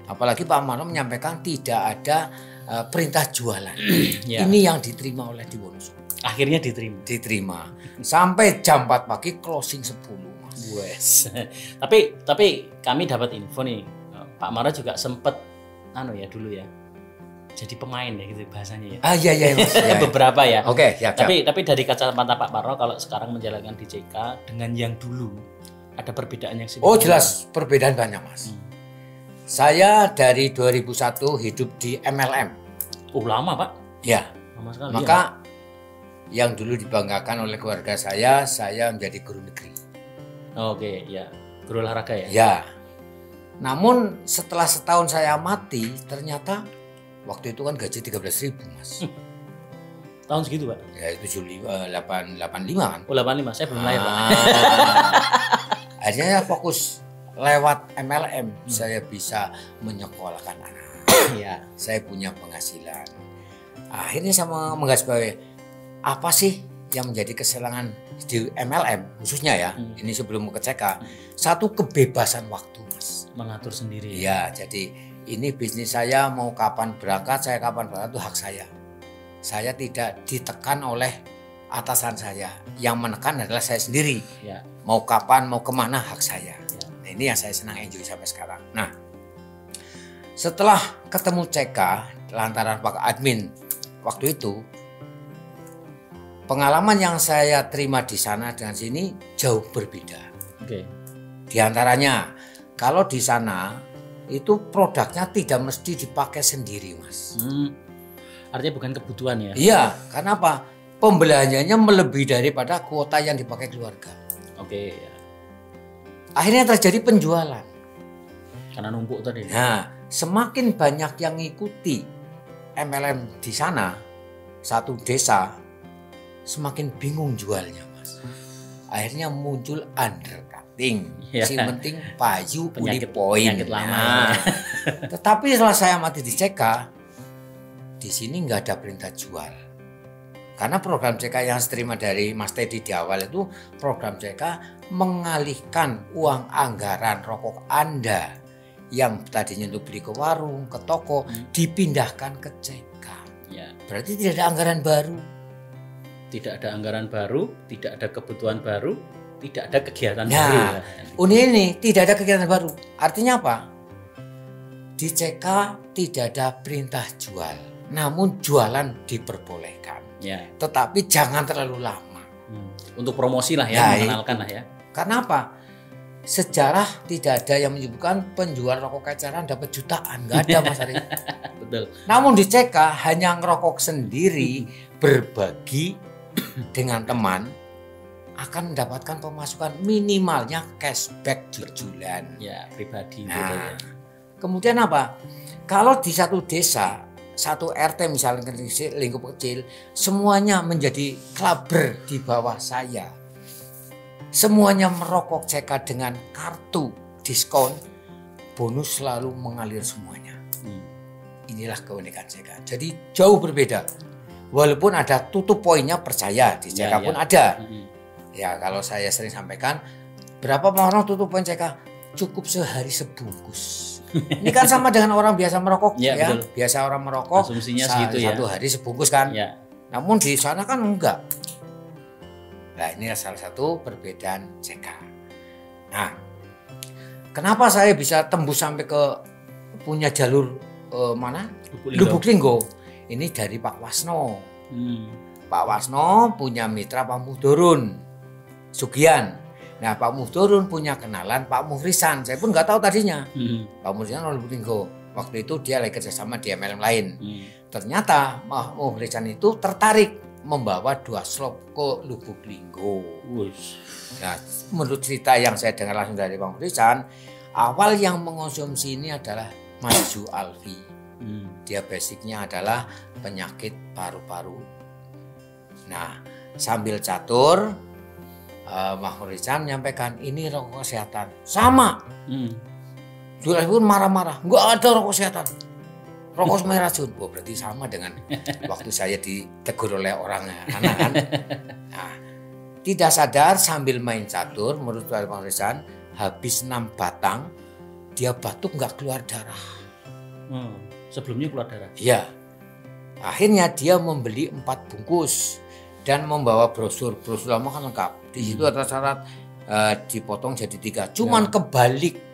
Apalagi Pak Marno menyampaikan tidak ada perintah jualan. Ini yang diterima oleh di Wonosobo. Akhirnya diterima. Sampai jam 4 pagi closing 10 Mas. Tapi kami dapat info nih, Pak Marno juga sempet dulu ya. Jadi pemain ya gitu bahasanya ya. Iya Mas. Beberapa ya. Oke, ya. Tapi dari kacamata Pak Marno, kalau sekarang menjalankan di CK dengan yang dulu ada perbedaan yang signifikan. Oh, jelas perbedaan banyak Mas. Saya dari 2001 hidup di MLM. Lama Pak? Ya. Lama sekali. Maka yang dulu dibanggakan oleh keluarga saya menjadi guru negeri. Oke, ya. Guru olahraga ya? Ya. Namun setelah setahun saya amati, ternyata Waktu itu kan gaji 13.000 Mas. Tahun segitu Pak? Ya itu 85 kan. Oh 85, saya belum lahir Pak. Akhirnya fokus lewat MLM saya bisa menyekolahkan anak. Iya. Saya punya penghasilan. Akhirnya saya menggarisbawahi apa sih yang menjadi kesenangan di MLM khususnya ya. Ini sebelum ke CK. Satu, kebebasan waktu Mas. Mengatur sendiri. Iya, jadi ini bisnis saya, mau kapan berangkat, saya kapan berangkat itu hak saya. Saya tidak ditekan oleh atasan saya. Yang menekan adalah saya sendiri. Ya. Mau kapan, mau kemana, hak saya. Ya. Nah, ini yang saya senang enjoy sampai sekarang. Nah, setelah ketemu CK, lantaran Pak Admin waktu itu, pengalaman yang saya terima di sana dengan sini jauh berbeda. Oke. Di antaranya, kalau di sana itu produknya tidak mesti dipakai sendiri, Mas. Artinya bukan kebutuhan ya? Iya, karena apa? Pembelanjanya melebihi daripada kuota yang dipakai keluarga. Oke. Ya. Akhirnya terjadi penjualan. Karena numpuk tadi. Nah, semakin banyak yang ngikuti MLM di sana, satu desa, semakin bingung jualnya, Mas. Akhirnya muncul undercutting, Ya. si penting payu uli Penyakit poin. lama. Nah, tetapi setelah saya mati di CK, di sini nggak ada perintah jual. Karena program CK yang saya terima dari Mas Teddy di awal itu, program CK mengalihkan uang anggaran rokok Anda yang tadinya untuk beli ke warung, ke toko, dipindahkan ke CK. Ya. Berarti tidak ada anggaran baru. Tidak ada anggaran baru, tidak ada kebutuhan baru, tidak ada kegiatan Nah, baru. ini tidak ada kegiatan baru. Artinya apa? Di CK tidak ada perintah jual, namun jualan diperbolehkan. Ya. Tetapi jangan terlalu lama. Untuk promosi lah Ya, ya, mengenalkan lah ya. Karena apa? Sejarah tidak ada yang menyebutkan penjual rokok eceran dapat jutaan, nggak ada Mas Ari. Betul. Namun di CK hanya ngerokok sendiri, berbagi dengan teman akan mendapatkan pemasukan minimalnya cashback jujulan. Ya, pribadi. Nah, gitu ya. kemudian apa? Kalau di satu desa, satu RT misalnya lingkup kecil, semuanya menjadi klaber di bawah saya. Semuanya merokok CK dengan kartu diskon, bonus selalu mengalir semuanya. Inilah keunikan CK. Jadi jauh berbeda. Walaupun ada tutup poinnya, percaya di CK pun ada. Ya kalau saya sering sampaikan, berapa orang tutup poin CK? Cukup sehari sebungkus. Ini kan sama dengan orang biasa merokok ya. ya. Betul. Biasa orang merokok asumsinya segitu ya. Satu hari sebungkus kan. Ya. Namun di sana kan enggak. Nah ini salah satu perbedaan CK. Nah kenapa saya bisa tembus sampai ke punya jalur mana? Lubuk Linggo. Ini dari Pak Wasno. Pak Wasno punya mitra Pak Muhdurun Sugian. Nah Pak Muhdurun punya kenalan Pak Muhrisan. Saya pun nggak tahu tadinya. Pak Muhrisan orang Lubuk Linggo. Waktu itu dia lagi kerjasama di MLM lain. Ternyata Pak Muhrisan itu tertarik membawa 2 slop ke Lubuk Linggo. Nah, menurut cerita yang saya dengar langsung dari Pak Muhrisan, awal yang mengonsumsi ini adalah Mas Ju Alfi. Dia basicnya adalah penyakit paru-paru. Nah, sambil catur, Mas Muhrisan menyampaikan ini rokok kesehatan. Sama. Ju Alfi pun marah-marah, nggak ada rokok kesehatan. Rokok semai racun, berarti sama dengan waktu saya ditegur oleh orang anak kan. Nah, tidak sadar sambil main catur, menurut Pak Muhrisan, habis 6 batang, dia batuk nggak keluar darah. Sebelumnya keluar darah? Iya. Akhirnya dia membeli 4 bungkus dan membawa brosur lama kan lengkap. Di situ ada syarat dipotong jadi 3. Cuman kebalik.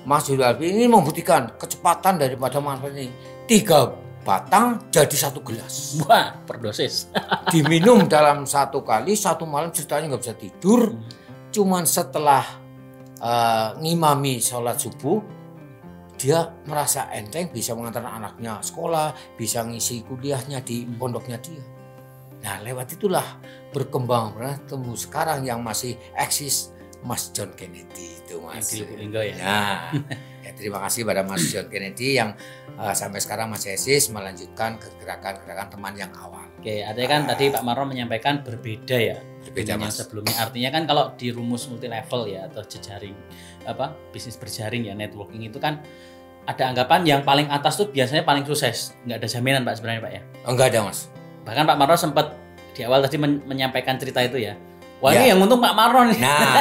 Mas Alfi ini membuktikan kecepatan daripada Mas ini. 3 batang jadi 1 gelas. Wah, per dosis. Diminum dalam 1 kali, 1 malam ceritanya nggak bisa tidur. Cuman setelah ngimami sholat subuh, dia merasa enteng, bisa mengantar anaknya sekolah, bisa ngisi kuliahnya di pondoknya dia. Nah lewat itulah berkembang, temu sekarang yang masih eksis Mas John Kennedy itu Mas. Di Lubuk ya. Nah, ya terima kasih pada Mas John Kennedy yang sampai sekarang masih eksis melanjutkan gerakan-gerakan teman yang awal. Oke, artinya kan tadi Pak Marno menyampaikan berbeda ya. Berbeda yang sebelumnya. Artinya kan kalau di rumus multi level ya atau jejaring bisnis berjaring ya, networking itu kan ada anggapan yang paling atas tuh biasanya paling sukses. Nggak ada jaminan Pak sebenarnya Pak ya? Oh, enggak ada Mas. Bahkan Pak Marno sempat di awal tadi menyampaikan cerita itu ya. Wah ini yang untung Pak Marno nih. Nah,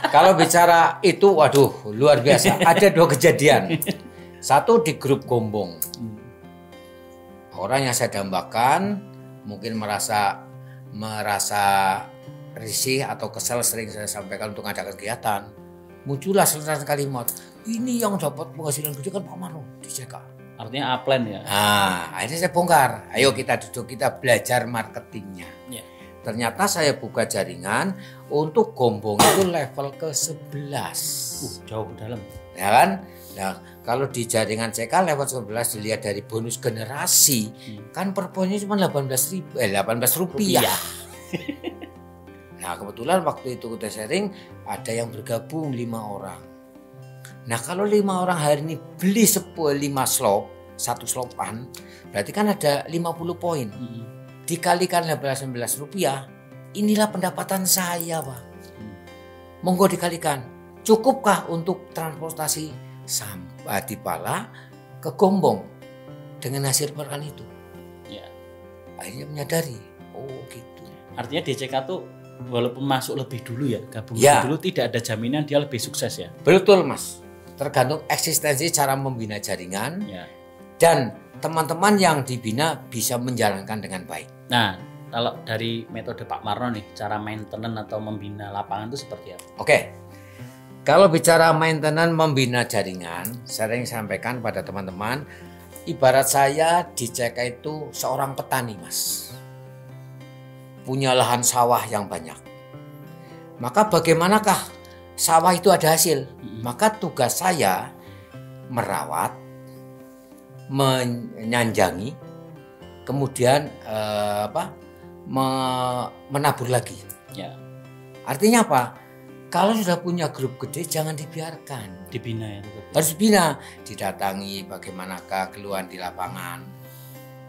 kalau bicara itu, waduh luar biasa. Ada 2 kejadian. Satu di grup Gombong. Orang yang saya dambakan mungkin merasa risih atau kesal, sering saya sampaikan untuk ngadakan kegiatan. Muncullah selentingan kalimat, ini yang dapat penghasilan gede kan Pak Marno di CK. Artinya upline ya. Nah, akhirnya saya bongkar. Ayo kita duduk, kita belajar marketingnya. Ya. Ternyata saya buka jaringan untuk Gombong itu level ke-11. Jauh ke dalam. Ya kan? Nah, kalau di jaringan CK level 11 dilihat dari bonus generasi, kan per poinnya cuma 18 rupiah. Nah, kebetulan waktu itu kita sharing ada yang bergabung 5 orang. Nah, kalau 5 orang hari ini beli 5 slot, 1 slopan, berarti kan ada 50 poin. Dikalikan 18 rupiah, inilah pendapatan saya Pak. Monggo dikalikan, cukupkah untuk transportasi sampai di Pala ke Gombong dengan hasil perkan itu? Ya. Akhirnya menyadari, oh gitu. Artinya DCK tuh walaupun masuk lebih dulu ya, gabung Ya. lebih dulu, tidak ada jaminan dia lebih sukses ya. Betul Mas, tergantung eksistensi cara membina jaringan Ya. dan teman-teman yang dibina bisa menjalankan dengan baik. Nah, kalau dari metode Pak Marno nih, cara maintenance atau membina lapangan itu seperti apa? Oke, kalau bicara maintenance membina jaringan, sering sampaikan pada teman-teman, ibarat saya di CK itu seorang petani Mas, punya lahan sawah yang banyak. Maka bagaimanakah sawah itu ada hasil? Maka tugas saya merawat, menyanjangi, kemudian menabur lagi. Ya. Artinya apa? Kalau sudah punya grup gede jangan dibiarkan. Dibina ya tetap. Harus dibina, didatangi bagaimanakah keluhan di lapangan.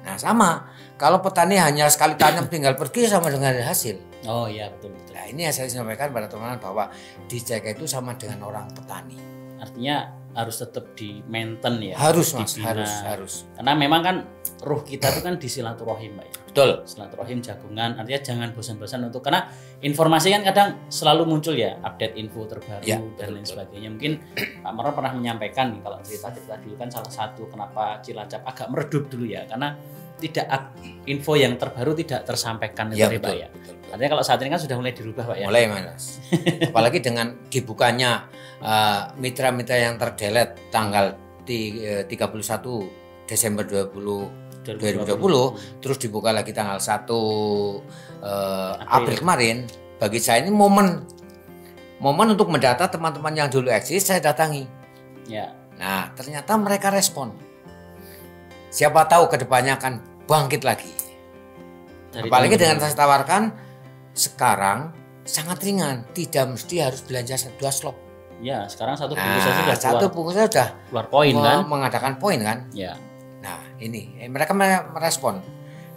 Nah sama, kalau petani hanya sekali tanam tinggal pergi sama dengan hasil. Oh iya betul. Nah ini yang saya sampaikan pada teman-teman bahwa di CK itu sama dengan orang petani. Artinya harus tetap di maintain ya. Harus Mas, dibina. harus. Karena memang kan ruh kita itu kan di silaturahim Pak ya. Betul. Silaturahim, jagungan, artinya jangan bosan-bosan untuk, karena informasi kan kadang selalu muncul ya, update info terbaru Ya, dan lain betul. sebagainya. Mungkin Pak Marno pernah menyampaikan nih, kalau cerita-cerita dulu kan salah satu kenapa Cilacap agak meredup dulu ya, karena info yang terbaru tidak tersampaikan Ya, dari Pak betul, ya. betul. Artinya kalau saat ini kan sudah mulai dirubah Pak ya. Mulai Mas. Apalagi dengan dibukanya mitra-mitra yang terdelet tanggal 31 Desember 2020, terus dibuka lagi tanggal 1 April kemarin. Bagi saya ini momen untuk mendata teman-teman yang dulu eksis, saya datangi. Ya. Nah, ternyata mereka respon. Siapa tahu kedepannya akan bangkit lagi. Apalagi dengan saya tawarkan sekarang sangat ringan, tidak mesti harus belanja 2 slot. Ya, sekarang satu bungkus saja sudah satu bungkusnya sudah keluar poin kan? Mengadakan poin kan? Ya. Nah, ini mereka merespon.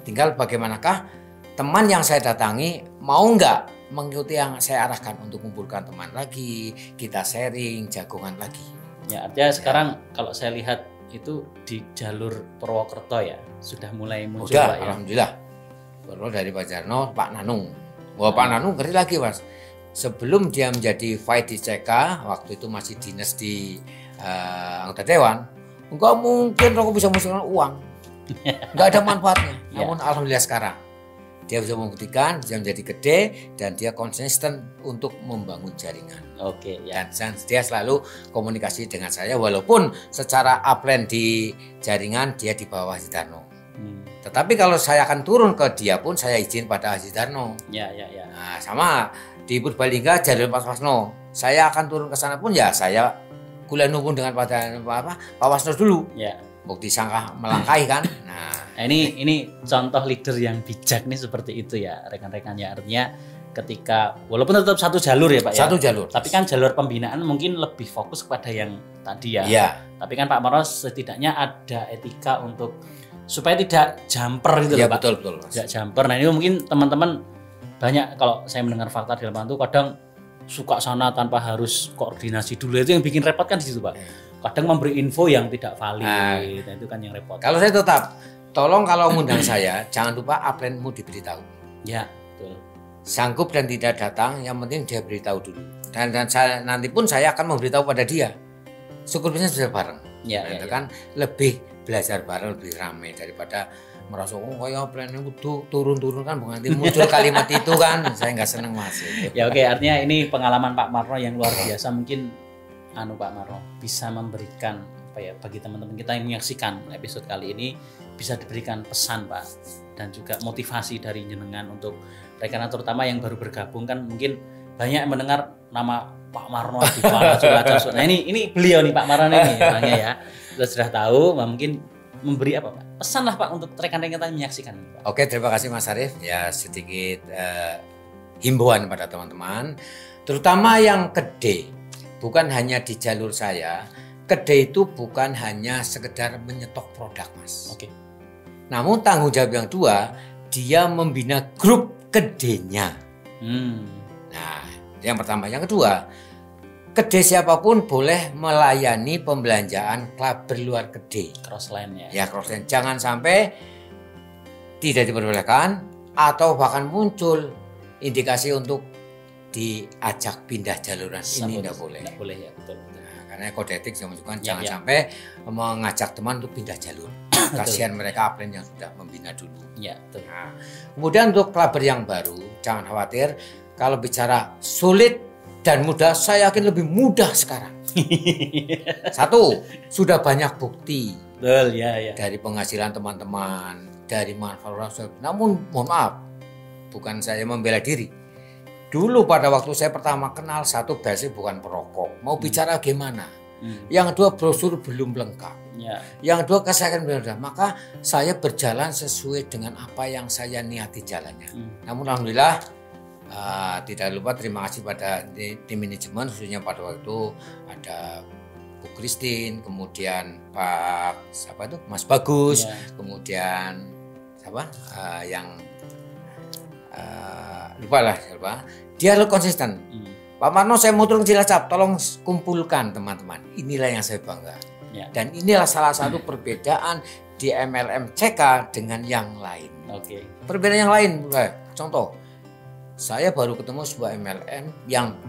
Tinggal bagaimanakah teman yang saya datangi mau nggak mengikuti yang saya arahkan untuk mengumpulkan teman lagi, kita sharing, jagongan lagi. Ya, artinya sekarang kalau saya lihat itu di jalur Purwokerto ya, sudah mulai muncul Udah, Pak ya. alhamdulillah. Baru dari Pak Jarno, Pak Nanung. Wah, Pak Nanung ngeri lagi Mas. Sebelum dia menjadi fight di CK, waktu itu masih dinas di anggota dewan, enggak mungkin rokok bisa menghasilkan uang, enggak ada manfaatnya. Namun alhamdulillah sekarang dia bisa membuktikan, bisa menjadi gede, dan dia konsisten untuk membangun jaringan. Oke, ya. Dan dia selalu komunikasi dengan saya, walaupun secara upline di jaringan dia di bawah Haji Tetapi kalau saya akan turun ke dia pun saya izin pada Haji Darno. Ya. Nah, sama di Purbalingga jalur Pak Wasno. Saya akan turun ke sana pun ya saya kuliah numpun dengan Pak Wasno dulu. Ya. Bukti sangka melangkahi kan. Nah, ini contoh leader yang bijak nih seperti itu ya rekan-rekan ya. Artinya ketika walaupun tetap satu jalur ya Pak ya. Satu jalur. Tapi kan jalur pembinaan mungkin lebih fokus kepada yang tadi ya. Iya. Tapi kan Pak Marno setidaknya ada etika untuk supaya tidak jumper gitu Iya, loh Pak. betul. Tidak jumper. Nah ini mungkin teman-teman banyak kalau saya mendengar fakta di lapangan itu kadang suka sana tanpa harus koordinasi dulu, itu yang bikin repot kan di situ Pak. Kadang memberi info yang tidak valid, nah itu kan yang repot. Kalau saya tetap, tolong kalau ngundang saya jangan lupa upline-mu diberitahu. Ya, betul. Sanggup dan tidak datang, yang penting dia beritahu dulu. Dan saya, nanti pun saya akan memberitahu pada dia. Syukur bisa bareng. Ya, itu kan lebih belajar bareng, lebih ramai daripada merasa kayak plan itu turun-turun kan bukan nanti muncul kalimat itu kan saya nggak seneng Mas. Ya oke, artinya ini pengalaman Pak Marno yang luar biasa, mungkin Pak Marno bisa memberikan apa ya bagi teman-teman kita yang menyaksikan episode kali ini, bisa diberikan pesan Pak dan juga motivasi dari jenengan untuk rekan terutama yang baru bergabung, kan mungkin banyak yang mendengar nama Pak Marno di Kuala Cuaca. Nah ini beliau nih Pak Marno ini orangnya ya, sudah tahu, mungkin memberi apa Pak? Pesan lah Pak untuk rekan-rekan kita yang menyaksikan ini Pak. Oke, terima kasih Mas Arief. Ya sedikit himbauan pada teman-teman, terutama yang gede, bukan hanya di jalur saya. Gede itu bukan hanya sekedar menyetok produk Mas. Oke. Namun tanggung jawab yang dua, dia membina grup gedenya. Nah, yang pertama. Yang kedua, gede siapapun boleh melayani pembelanjaan klub berluar gede. Crossline ya. Ya crossline. Jangan sampai tidak diperbolehkan atau bahkan muncul indikasi untuk diajak pindah jaluran. Ini tidak boleh. Tidak boleh ya, betul. Nah, karena kode etik menunjukkan jangan sampai mengajak teman untuk pindah jalur. Kasihan mereka upline yang sudah membina dulu. Ya, betul. Nah, kemudian untuk clubber yang baru, jangan khawatir kalau bicara sulit dan mudah, saya yakin lebih mudah sekarang. Satu, sudah banyak bukti. Betul, ya. Dari penghasilan teman-teman, dari manfaat. Namun mohon maaf, bukan saya membela diri. Dulu pada waktu saya pertama kenal, satu basic bukan perokok. Mau bicara gimana? Yang kedua brosur belum lengkap. Ya. Yang kedua kesehatan belum ada. Maka saya berjalan sesuai dengan apa yang saya niati jalannya. Namun alhamdulillah, tidak lupa terima kasih pada tim manajemen, khususnya pada waktu ada Bu Christine, kemudian Pak siapa itu Mas Bagus, kemudian siapa yang lupa dia lo konsisten. Pak Marno, saya mau turun Cilacap, tolong kumpulkan teman-teman. Inilah yang saya bangga. Dan inilah salah satu perbedaan di MLM CK dengan yang lain. Perbedaan yang lain, contoh. Saya baru ketemu sebuah MLM yang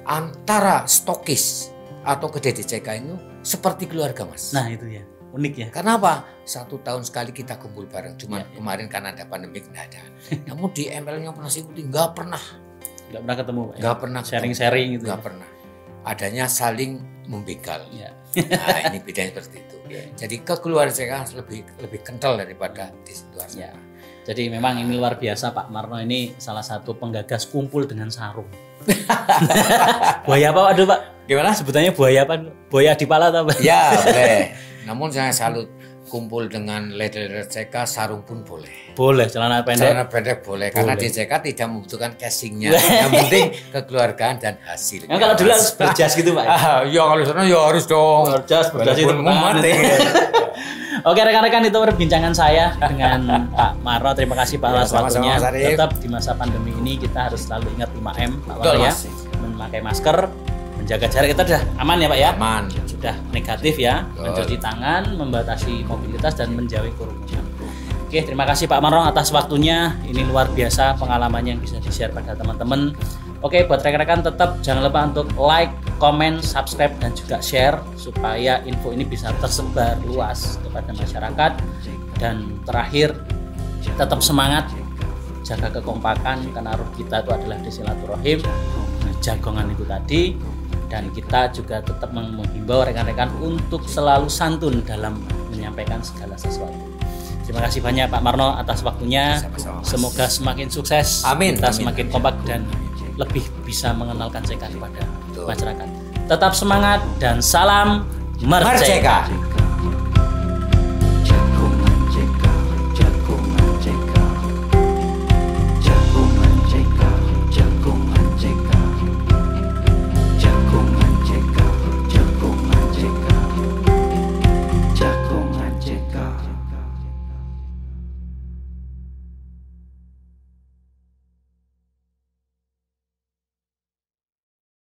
antara stokis atau kedai DCK itu seperti keluarga Mas. Nah itu ya, unik ya. Karena apa? 1 tahun sekali kita kumpul bareng. Cuma kemarin karena ada pandemi nggak ada. Namun di MLM yang pernah saya ikuti nggak pernah ketemu. Nggak pernah sharing-sharing gitu. Nggak pernah. Adanya saling membegal. Nah ini bedanya seperti itu. Jadi kekeluargaan lebih kental daripada di situasi. Jadi memang ini luar biasa Pak Marno, ini salah satu penggagas kumpul dengan sarung. Buaya apa aduh Pak? Gimana? Sebutannya buaya apa? Buaya di pala atau apa? Ya boleh. Namun saya salut, kumpul dengan leader CK, sarung pun boleh. Boleh, celana pendek. Celana pendek boleh. Karena di CK tidak membutuhkan casingnya. Yang penting kekeluargaan dan hasil. Nah, kalau dulu harus berjas gitu Pak? Ya kalau sana ya harus dong. Berjas itu mati. Oke rekan-rekan, itu perbincangan saya dengan Pak Marno. Terima kasih Pak atas waktunya. Tetap di masa pandemi ini kita harus selalu ingat 5M Pak Marno ya. Memakai masker, menjaga jarak, kita sudah aman ya Pak ya? Aman. Sudah negatif ya, mencuci tangan, membatasi mobilitas dan menjauhi kerumunan. Oke, terima kasih Pak Marno atas waktunya. Ini luar biasa pengalamannya yang bisa di-share pada teman-teman. Oke, buat rekan-rekan tetap jangan lupa untuk like, komen, subscribe, dan juga share supaya info ini bisa tersebar luas kepada masyarakat. Dan terakhir, tetap semangat, jaga kekompakan karena roh kita itu adalah di silaturahim, jagongan itu tadi. Dan kita juga tetap menghimbau rekan-rekan untuk selalu santun dalam menyampaikan segala sesuatu. Terima kasih banyak Pak Marno atas waktunya. Sama-sama. Semoga semakin sukses. Amin. Kita semakin kompak dan lebih bisa mengenalkan CK kepada masyarakat. Tetap semangat dan salam merdeka.